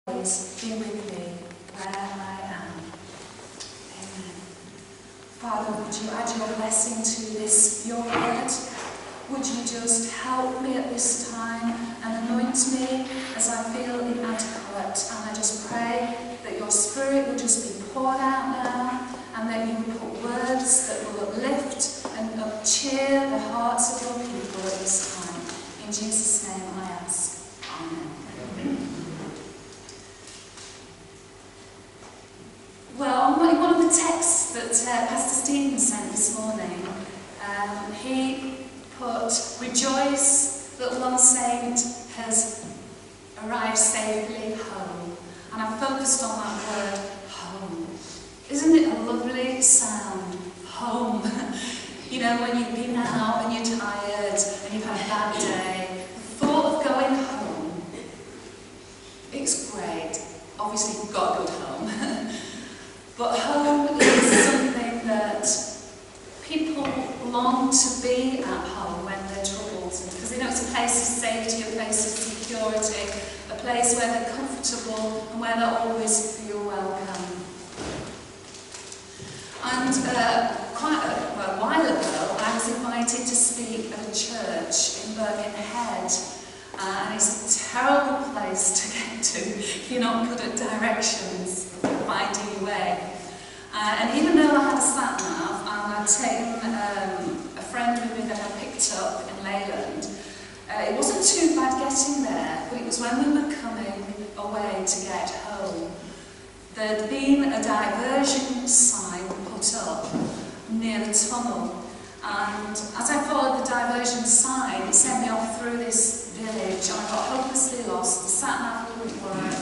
always be with me where I am. Amen. Father, would you add your blessing to this, your word? Would you just help me at this time and anoint me as I feel inadequate? And I just pray that your Spirit will just be poured out now, and that you will put words that will uplift and cheer the hearts of your people at this time. In Jesus' name I ask. Amen. Well, one of the texts that Pastor Stephen sent this morning, he put, "Rejoice that one saint has arrived safely home." And I focused on that word, home. Isn't it a lovely sound? Home. You know, when you've been out and you're tired and you've had a bad day, the thought of going home, it's great. Obviously you've got a good home. But home is something that people long to be at home when they're troubled, because they know it's a place of safety, a place of security, a place where they're comfortable and where they'll always feel welcome. And quite a while ago, I was invited to speak at a church in Birkenhead, and it's a terrible place to get to if you're not good at directions, finding your way. And even though I had a sat-nav and I'd taken a friend with me that I picked up in Leyland, it wasn't too bad getting there, but it was when we were coming away to get home. There'd been a diversion sign put up near the tunnel, and as I followed the diversion sign, it sent me off through this village, and I got hopelessly lost. The sat-nav wouldn't work,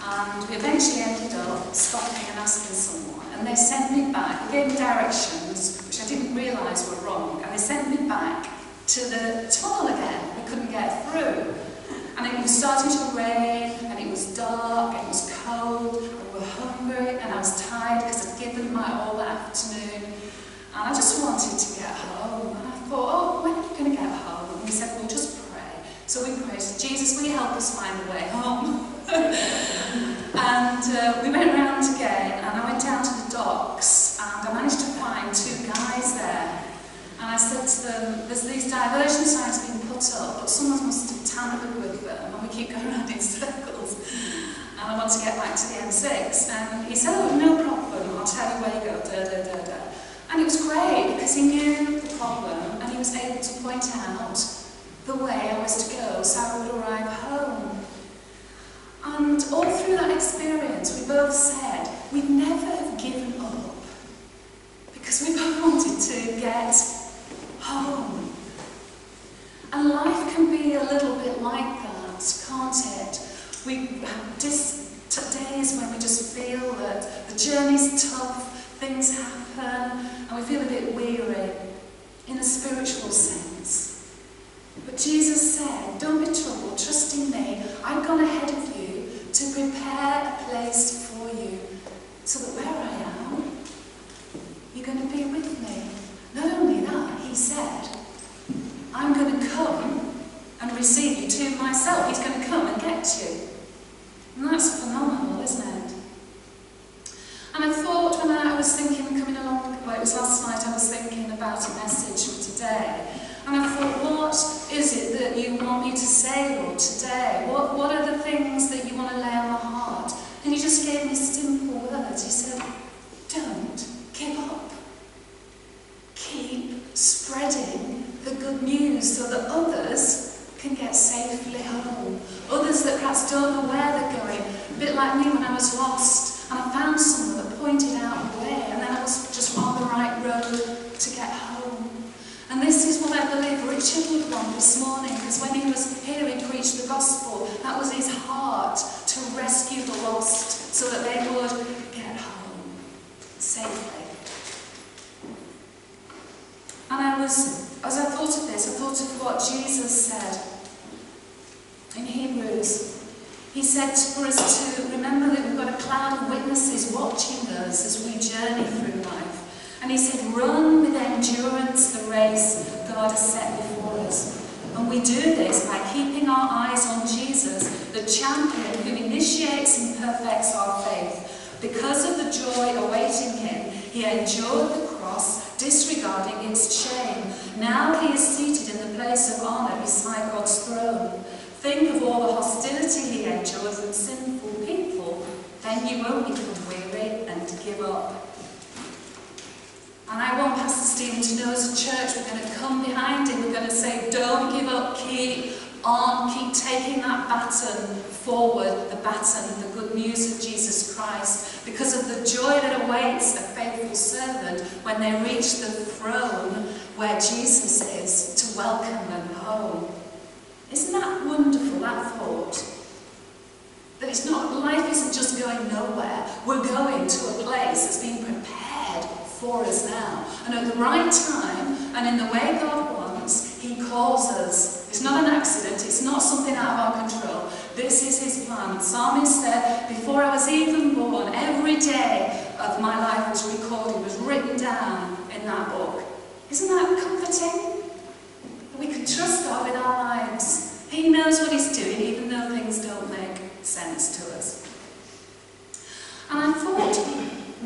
and we eventually ended up stopping and asking someone, and they sent me back. They gave me directions, which I didn't realise were wrong, and they sent me back to the tunnel again. We couldn't get through, and it was starting to rain, and it was dark, and it was cold, and we were hungry, and I was tired because I'd given my all that afternoon, and I just wanted to get home. And I thought, oh, when are we going to get home? And he said, well, just pray. So we prayed, Jesus, will you help us find a way home? And we went round again, and I went down to the docks, and I managed to find two guys there. And I said to them, there's these diversion signs being put up, but someone must have tampered with them, and we keep going around in circles. And I want to get back to the M6. And he said, oh, no problem, I'll tell you where you go, da da da da. And it was great, because he knew the problem, and he was able to point out the way I was to go, so I would arrive home. And all through that experience, we both said we'd never have given up, because we both wanted to get home. And life can be a little bit like that, can't it? We have days when we just feel that the journey's tough, things happen, and we feel a bit weary in a spiritual sense. But Jesus said, don't be troubled, trust in me. I've gone ahead of you to prepare a place for you, so that where I am, you're going to be with me. Not only that, he said, I'm going to come and receive you to myself. He's going to come and get you. And that's phenomenal, isn't it? And I thought when I was thinking, coming along, well, it was last night, I was thinking about a message for today. And I thought, what is it that you want me to say, Lord, today? What are the things that you want to lay on my heart? And he just gave me simple words. He said, don't give up. Keep spreading the good news so that others can get safely home. Others that perhaps don't know where they're going. A bit like me when I was lost, and I found someone that pointed out the way, and then I was just on the right road to get home. And this is what I believe Richard would want this morning, because when he was here he preached the gospel. That was his heart, to rescue the lost so that they would get home safely. And as I thought of this, I thought of what Jesus said in Hebrews. He said for us to remember that we've got a cloud of witnesses watching us as we journey through life. And he said, run with endurance the race God has set before us. And we do this by keeping our eyes on Jesus, the champion who initiated initiates and perfects our faith. Because of the joy awaiting him, he endured the cross, disregarding its shame. Now he is seated in the place of honour beside God's throne. Think of all the hostility he endured from sinful people, then you won't become weary and give up. And I want Pastor Stephen to know as a church we're going to come behind him, we're going to say, don't give up, keep on, keep taking that baton forward, the baton, the good news of Jesus Christ, because of the joy that awaits a faithful servant when they reach the throne where Jesus is to welcome them home. Isn't that wonderful, that thought? That it's not, life isn't just going nowhere, we're going to a place that's being prepared for us now. And at the right time, and in the way God wants, he calls us. It's not an accident, it's not something out of our control. This is his plan. The psalmist said, before I was even born, every day of my life was recorded, was written down in that book. Isn't that comforting? That we can trust God with our lives. He knows what he's doing, even though things don't make sense to us. And I thought,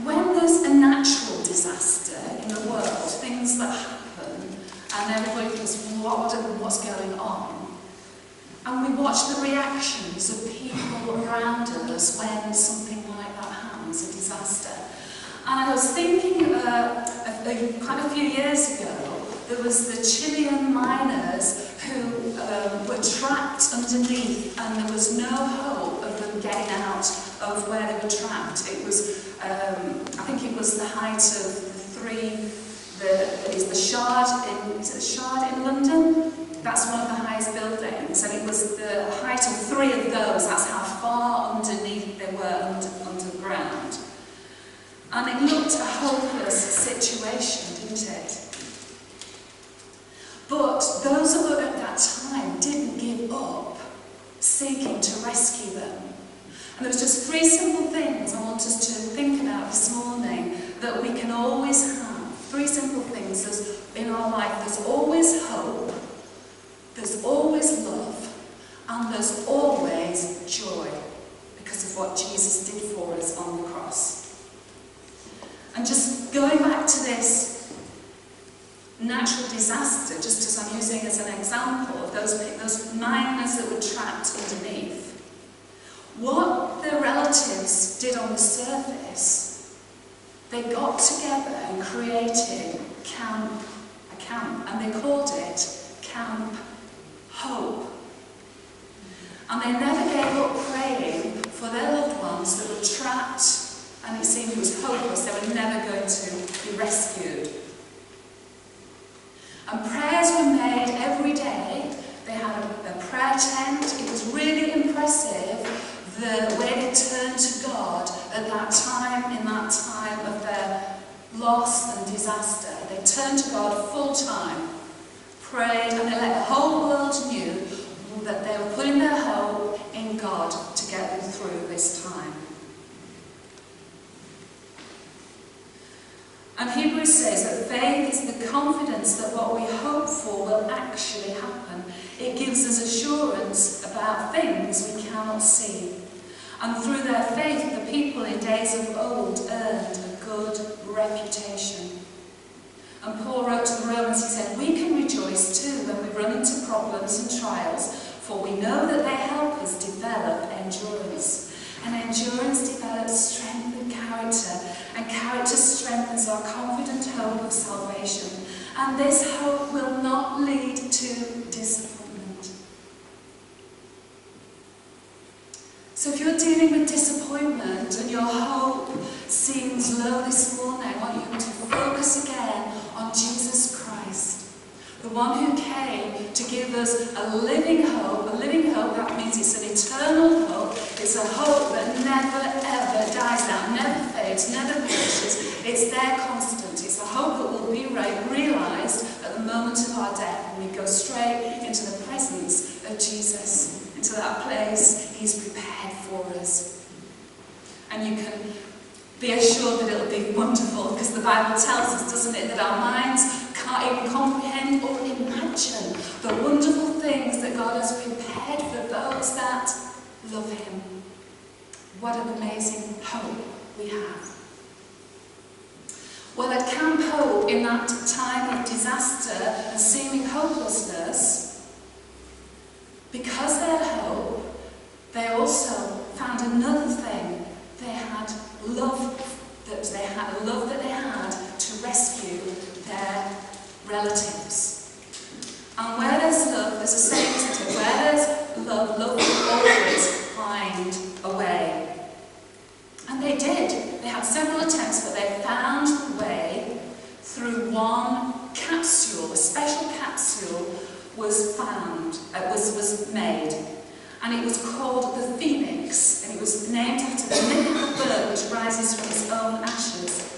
when there's a natural disaster in the world, things that happen, and everybody thinks, what's going on? And we watch the reactions of people around us when something like that happens, a disaster. And I was thinking, quite a few years ago, there was the Chilean miners who were trapped underneath, and there was no hope of them getting out of where they were trapped. It was, I think it was the height of the Shard in, is it the Shard in London? That's one of the highest buildings, and it was the height of 3 of those. That's how far underneath they were underground. And it looked a hopeless situation, didn't it? But those that were at that time didn't give up seeking to rescue them. And there was just 3 simple things I want us to think about this morning that we can always have. 3 simple things in our life. There's always hope, there's always love, and there's always joy because of what Jesus did for us on the cross. And just going back to this natural disaster, just as I'm using as an example of those miners that were trapped underneath, what their relatives did on the surface, they got together and created a camp, and they called it Camp Hope. And they never gave up praying for their loved ones that were trapped, and it seemed it was hopeless, they were never going to be rescued. And prayers were made every day. They had a prayer tent. It was really impressive the way they turned to God at that time, in that time of their loss and disaster. They turned to God full time, prayed, and they let the whole world knew that they were putting their hope in God to get them through this time. And Hebrews says that faith is the confidence that what we hope for will actually happen. It gives us assurance about things we cannot see. And through their faith, the people in days of old earned a good reputation. And Paul wrote to the Romans, he said, we can rejoice too when we run into problems and trials, for we know that they help us develop endurance. And endurance develops strength and character strengthens our confident hope of salvation. And this hope will not lead to disappointment. So if you're dealing with disappointment and your hope seems low this morning, I want you to focus again on Jesus Christ, the one who came to give us a living hope. A living hope, that means it's an eternal hope. It's a hope that never ever dies out, never fades, never perishes. It's there constant. It's a hope that will be realised at the moment of our death when we go straight into the presence of Jesus, into that place he's prepared for us. And you can be assured that it'll be wonderful, because the Bible tells us, doesn't it, that our minds can't even comprehend or imagine the wonderful things that God has prepared for those that love him. What an amazing hope we have. Well, at Camp Hope, in that time of disaster and seeming hopelessness, because they had hope, they also found another thing. They had love that they had to rescue their relatives. And where there's love, there's a saying to do, where there's love, love will always find a way. And they did. They had several attempts, but they found the way through one capsule. A special capsule was found, was made. And it was called the Phoenix, and it was named after the mythical bird which rises from its own ashes.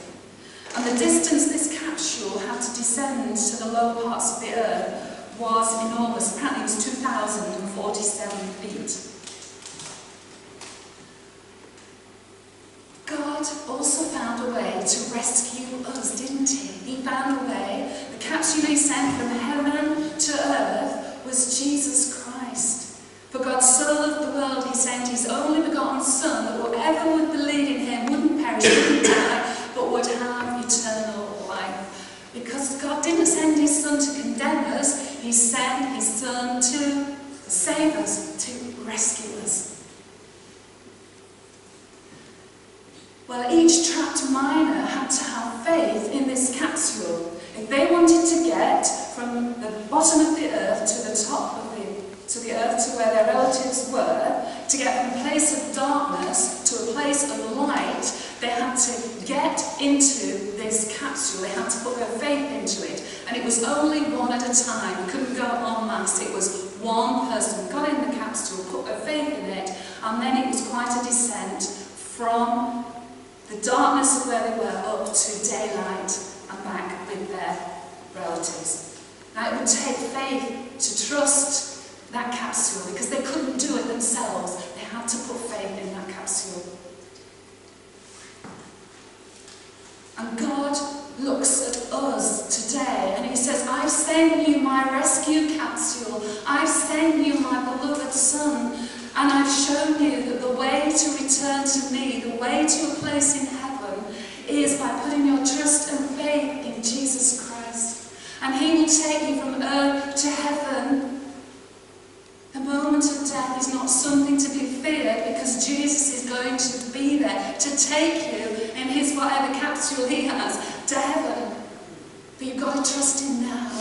And the distance this capsule had to descend to the lower parts of the earth was enormous. Apparently it was 2,047 feet. God also found a way to rescue us, didn't he? He found a way. The capsule he sent from heaven to earth was Jesus Christ. For God so loved the world, he sent his only begotten Son, that whoever would believe in him wouldn't perish, wouldn't die, but would have eternal life. Because God didn't send his Son to condemn us, he sent his Son to save us, to rescue us. Well, each trapped miner had to have faith in this capsule. If they wanted to get from the bottom of the earth to the top of the earth to where their relatives were, to get from a place of darkness to a place of light, they had to get into this capsule. They had to put their faith into it. And it was only one at a time. It couldn't go en masse. It was one person got in the capsule, put their faith in it, and then it was quite a descent from the darkness of where they were up to daylight and back with their relatives. Now it would take faith to trust that capsule, because they couldn't do it themselves. They had to put faith in that capsule. And God looks at us today and he says, I've sent you my rescue capsule. I've sent you my beloved Son. And I've shown you that the way to return to me, the way to a place in heaven, is by putting your trust and faith in Jesus Christ. And he will take you from earth to heaven. The moment of death is not something to be feared, because Jesus is going to be there to take you in his whatever capsule he has to heaven. But you've got to trust him now.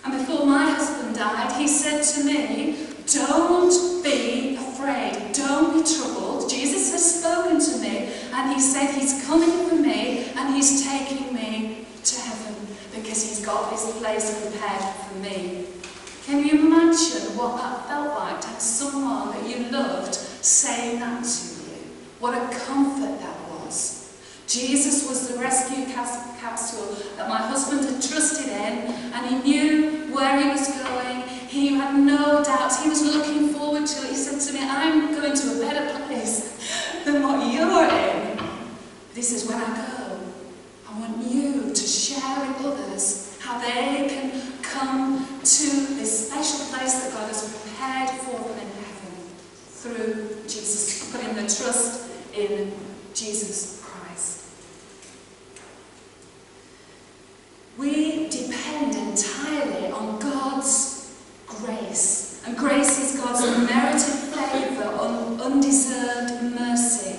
And before my husband died, he said to me, don't be afraid, don't be troubled. Jesus has spoken to me, and he said he's coming for me and he's taking me to heaven, because he's got this place prepared for me. Can you imagine what that felt like to have someone that you loved saying that to you? What a comfort that was. Jesus was the rescue capsule that my husband had trusted in, and he knew where he was going. He had no doubts. He was looking forward to it. He said to me, I'm going to a better place than what you're in. But he says, when I go, I want you to share with others how they can come to this special place that God has prepared for them in heaven through Jesus, putting their trust in Jesus Christ. We depend entirely on God's grace, and grace is God's unmerited favour, undeserved mercy.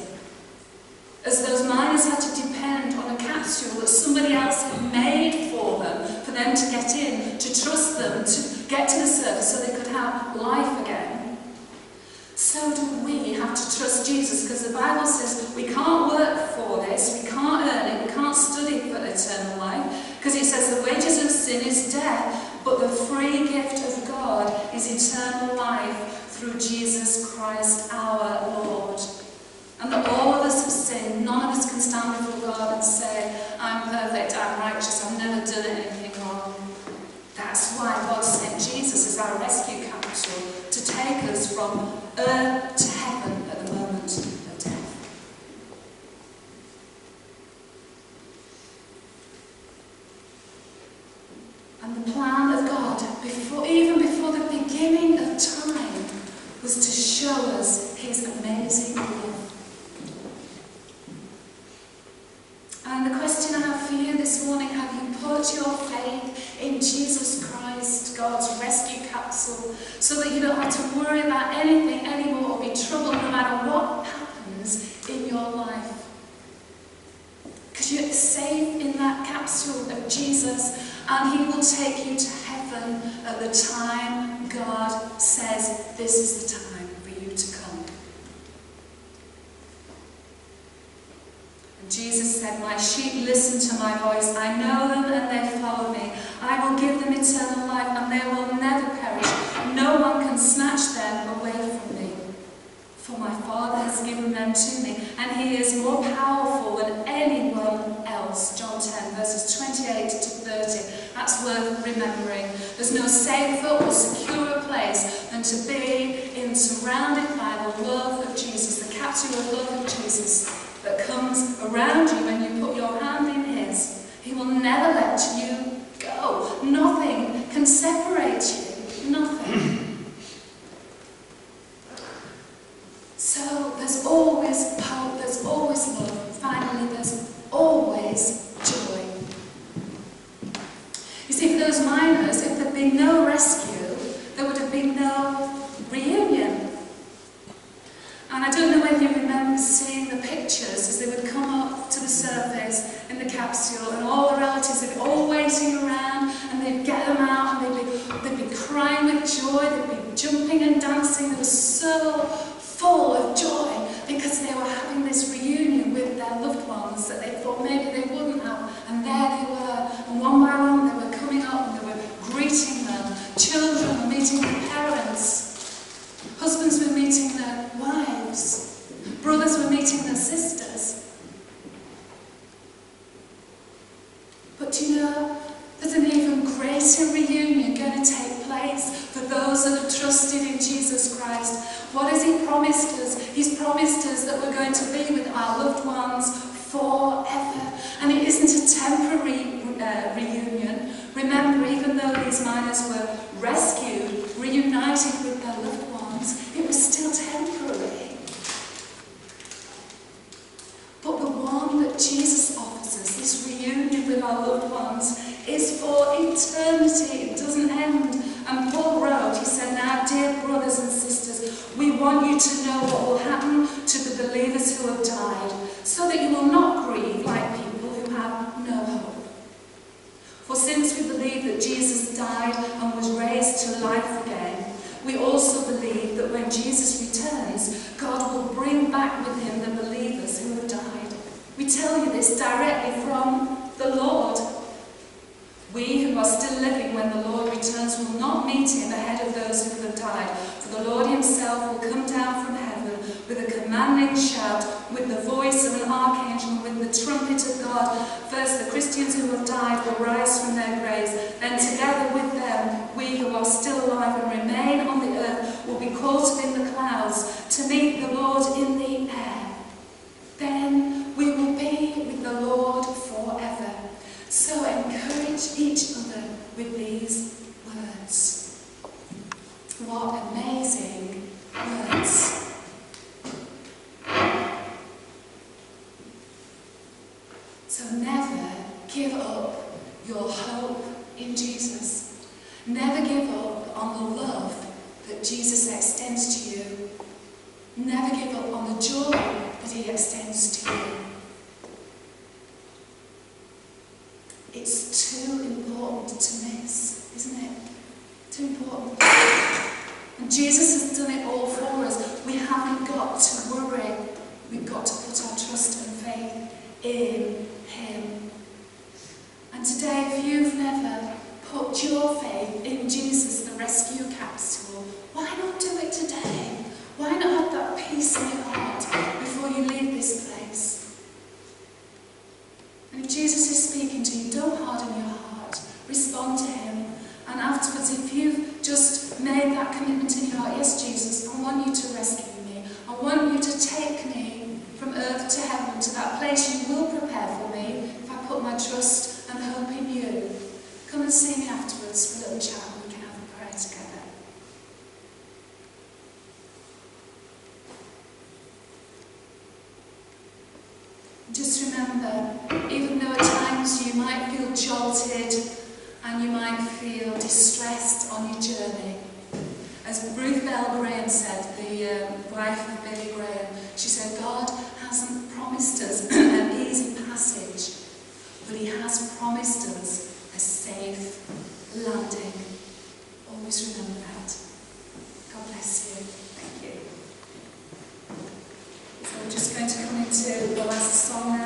As those miners had to depend on a capsule that somebody else had made for them to get in, to trust them, to get to the surface so they could have life again. So do we have to trust Jesus, because the Bible says we can't work for this, we can't earn it, we can't study for eternal life, because it says the wages of sin is death, but the free gift of God is eternal life through Jesus Christ our Lord. And that all of us have sinned. None of us can stand before God and say, I'm perfect, I'm righteous, I've never done anything wrong. That's why God sent Jesus as our rescue capsule, to take us from earth to heaven at the moment of death. And the plan of God, even before the beginning of time, was to show Jesus said, "My sheep listen to my voice. I know them and they follow me. I will give them eternal life and they will never perish. No one can snatch them away from me. For my Father has given them to me, and he is more powerful than anyone else." John 10, verses 28 to 30. That's worth remembering. There's no safer or securer place than to be surrounded by the love of Jesus, the captive love of Jesus that comes around you when you put your hand in his. He will never let you go. Nothing can separate you. Nothing. So there's always hope, there's always love. Finally, there's always joy. You see, for those miners, if there'd been no rescue, there would have been no reunion. And I don't know whether you remember seeing the pictures as they would come up to the surface in the capsule, and all the relatives, they'd be all waiting around, and they'd get them out, and they'd be crying with joy, they'd be jumping and dancing. They were so full of joy because they were having this reunion with their loved ones that they thought maybe they wouldn't have. And there they were, and one by one they were coming up and they were greeting them. Children were meeting their parents. Husbands were meeting their wives. Brothers were meeting their sisters. But do you know, there's an even greater reunion going to take place for those that have trusted in Jesus Christ. What has he promised us? He's promised us that we're going to be with our loved ones forever. And it isn't a temporary reunion. Remember, even though these miners were rescued, reunited with their loved ones, it was still temporary. But the one that Jesus offers us, this reunion with our loved ones, is for eternity. It doesn't end. And Paul wrote, he said, "Now, dear brothers and sisters, we want you to know what will happen to the believers who have died, so that you will not grieve like people who have no hope. For since we believe that Jesus died and was raised to life again, we also believe that when Jesus returns, God will bring back with him the believers who have died. We tell you this directly from the Lord. We who are still living when the Lord returns will not meet him ahead of those who have died. For the Lord himself will come down from heaven with a commanding shout, with the voice of an archangel, and with the trumpet of God. First, the Christians who have died will rise from their graves. Then together with them, we who are still alive and remain on the earth will be caught up in the clouds to meet the Lord in the air. Then we will be with the Lord forever. So encourage each other with these words." What amazing words. So never give up your hope in Jesus. Never give up on the love that Jesus extends to you. Never give up on the joy that he extends to you. It's too important to miss, isn't it? Too important. And Jesus has done it all for us. We haven't got to worry. We've got to put our trust and faith in him. And today, if you've never put your faith in Jesus, the rescue capsule, why not do it today? Why not have that peace in your heart before you leave this place? And if Jesus is speaking to you, don't harden your heart. Respond to him. And afterwards, if you've just made that commitment in your heart, yes, Jesus, I want you to rescue me. I want you to take me from earth to heaven, to that place you will prepare for me if I put my trust and hope in you. Come and see me afterwards for a little chat and we can have a prayer together. Just remember, even though at times you might feel jolted and you might feel distressed on your journey, as Ruth Bell Graham said, the wife of Billy Graham, she said, God hasn't promised us an easy passage, but he has promised us a safe landing. Always remember that. God bless you. Thank you. So we're just going to come into the last song now.